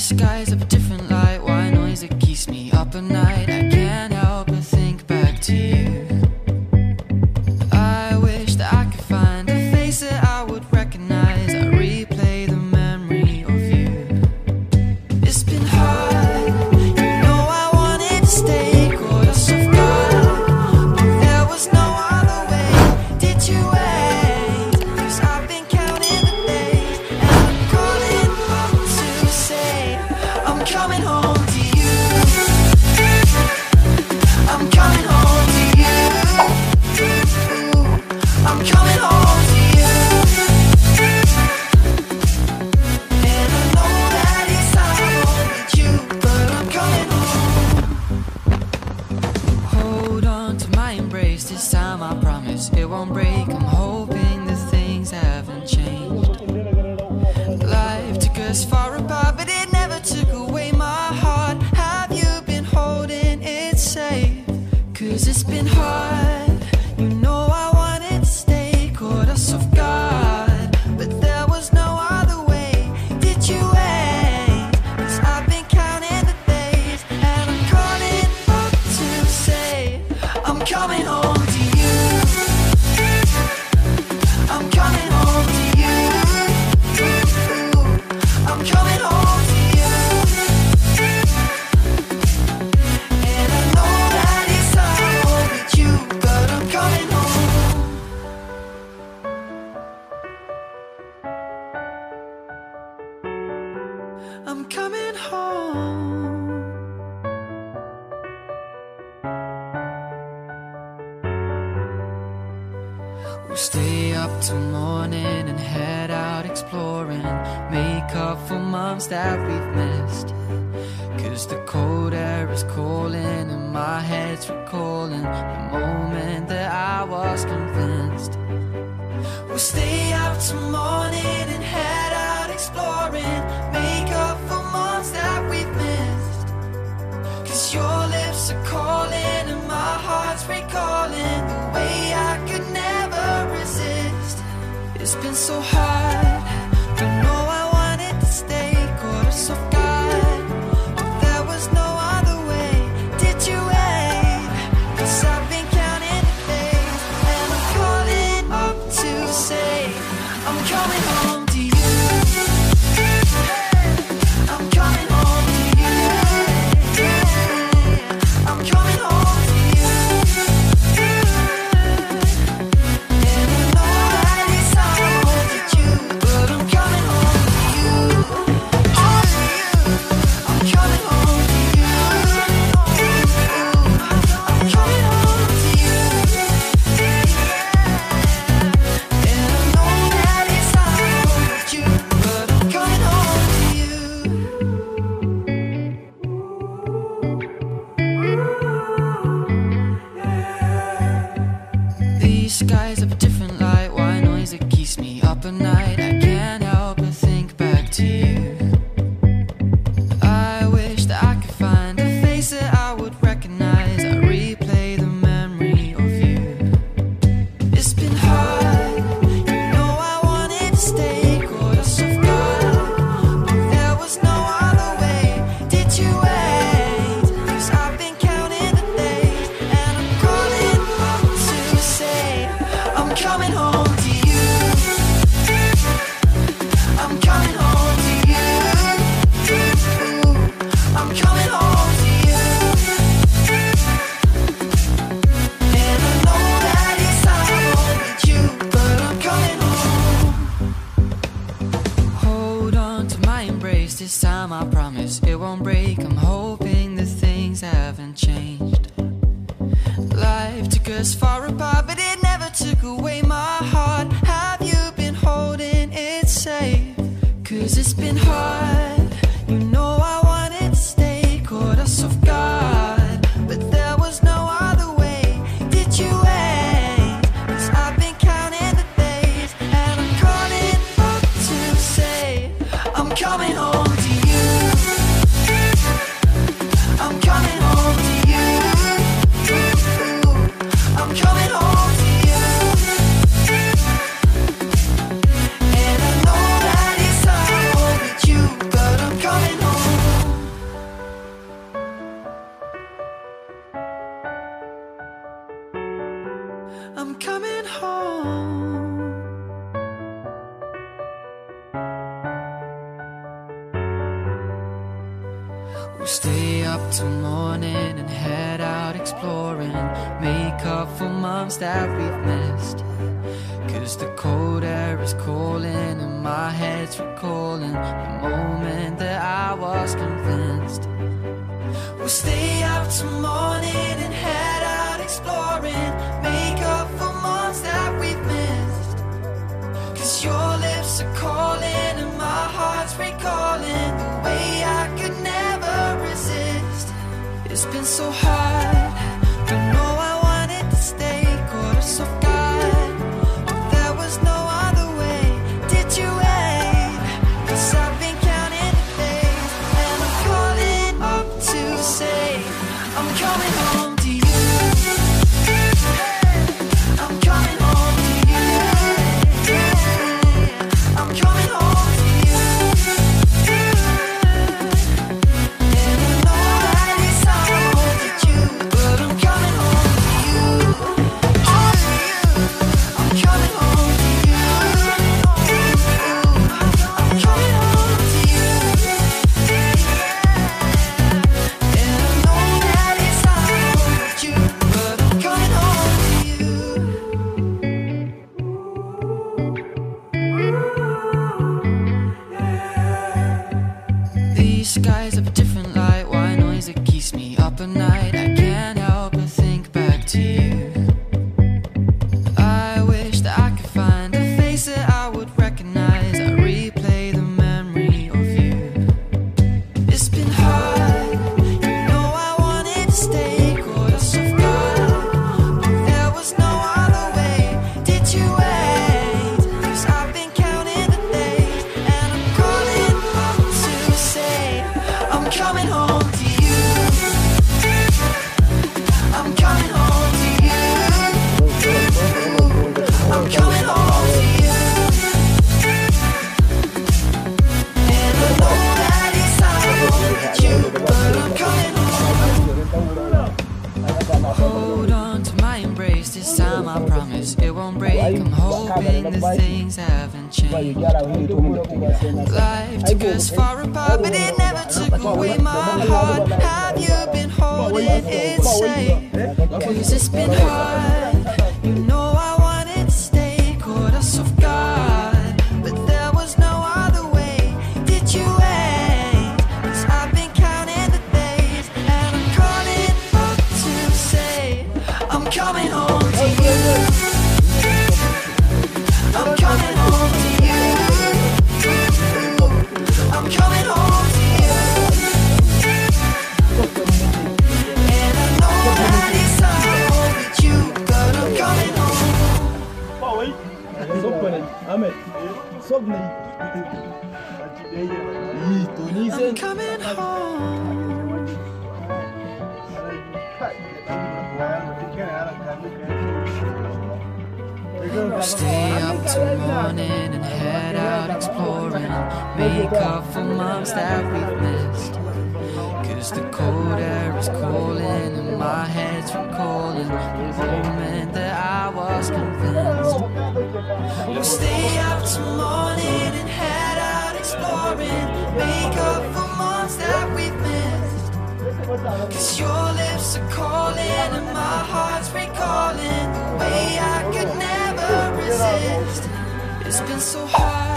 Skies of a different light, why noise it keeps me up at night? I can't help but think back to you. I wish that I could find a face that I would recognize. I replay the memory of you. It's been hard, you know I wanted to stay, caught us off guard, but there was no other way. Did you wait? 'Cause I've been counting the days, and I'm calling up to say I'm coming home to you. I'm coming home to you. I'm coming home to you. And I know that it's hard with you, but I'm coming home. Hold on to my embrace, this time I promise it won't break. I'm hoping that things haven't changed. Life took us far apart, but it never took away my heart. Have you been holding it safe? 'Cause it's been hard, you know I wanted to stay, caught us off guard, but there was no other way. Did you wait? 'Cause I've been counting the days, and I'm calling up to say I'm coming home to you. I'm coming home to you. I'm coming home to you. And I know that it's hard with you, but I'm coming home. I'm coming home. We'll stay up till morning and head out exploring, make up for months that we've missed. 'Cause the cold air is calling and my head's recalling the moment that I was convinced. We'll stay up till morning and head out exploring, make up for months that we've missed. 'Cause your lips are calling and my heart's recalling the way I could never resist. It's been so hard, I know I wanted to stay, caught us off guard, but there was no other way. Did you wait? 'Cause I've been counting the days, and I'm calling up to say I'm coming home to you. I'm coming home to you. I'm coming home to you. And I know that it's hard with you, but I'm coming home to you. I'm coming home to you. I'm coming home to you. And I know that it's hard with you, but I'm coming home to you. These skies have a different light, why noise it keeps me up at night? I can't help but think back to you. I wish that I could find a face that I would recognize. I replay the memory of you. It's been hard, you know I wanted to stay, caught us off guard, but there was no other way. Did you wait? 'Cause I've been counting the days, and I'm calling up to say I'm coming home to you. I'm coming home to you. I'm coming home to you. And I know that it's hard with you, but I'm coming home. Hold on to my embrace, this time I promise it won't break. I'm hoping that things haven't changed. Life took us far apart, but it never took away my heart. Have you been holding it safe? 'Cause it's been hard, you know I wanted to stay, caught us off guard, but there was no other way. Did I'm coming home. We'll stay up till morning and head out exploring, make up for months that we've missed. 'Cause the cold air is calling and my head's recalling the moment that I was convinced. We'll stay up till morning and head out exploring, make up for months that we've missed. 'Cause your lips are calling and my heart's recalling the way I could never resist. It's been so hard, but no, I wanted to stay, caught us off guard. There was no other way, did you wait? 'Cause I've been counting the days, and I'm calling up to say I'm coming home to you. I'm coming home to you. I'm coming home to you. And I know that it's hard with you, but I'm coming home to you. I'm coming home to you. I'm coming home to you. And I know that it's hard with you, but I'm coming home to you. These skies have a different light, white noise that keeps me up at night. I can't help but think back to you. I wish that I could find a face that I would recognize. I replay the memory of you. It's been hard, you know I wanted to stay, caught us off guard. But there was no other way, did you wait? 'Cause I've been counting the days, and I'm calling up to say I'm coming home to you. I'm coming home to you. I'm coming home to you. And I know that it's hard with you, but I'm coming home. Hold on to my embrace, this time I promise it won't break. I'm hoping that things haven't changed. Life took us far apart, but it never took away my heart. Have you been holding it safe? 'Cause it's been hard, you know I wanted to stay, caught us off guard. But there was no other way, did you wait? 'Cause I've been counting the days, and I'm calling up to say I'm coming home to you. I'm coming home to you. I'm coming home to you. And I know that it's hard with you, but I'm coming home. I'm coming home. Stay up till morning and head out exploring, make up for months that we've missed. 'Cause the cold air is calling and my head's recalling the moment that I was convinced. We'll stay up till morning and head out exploring, make up for months that we've missed. 'Cause your lips are calling and my heart's recalling the way I could never resist. It's been so hard.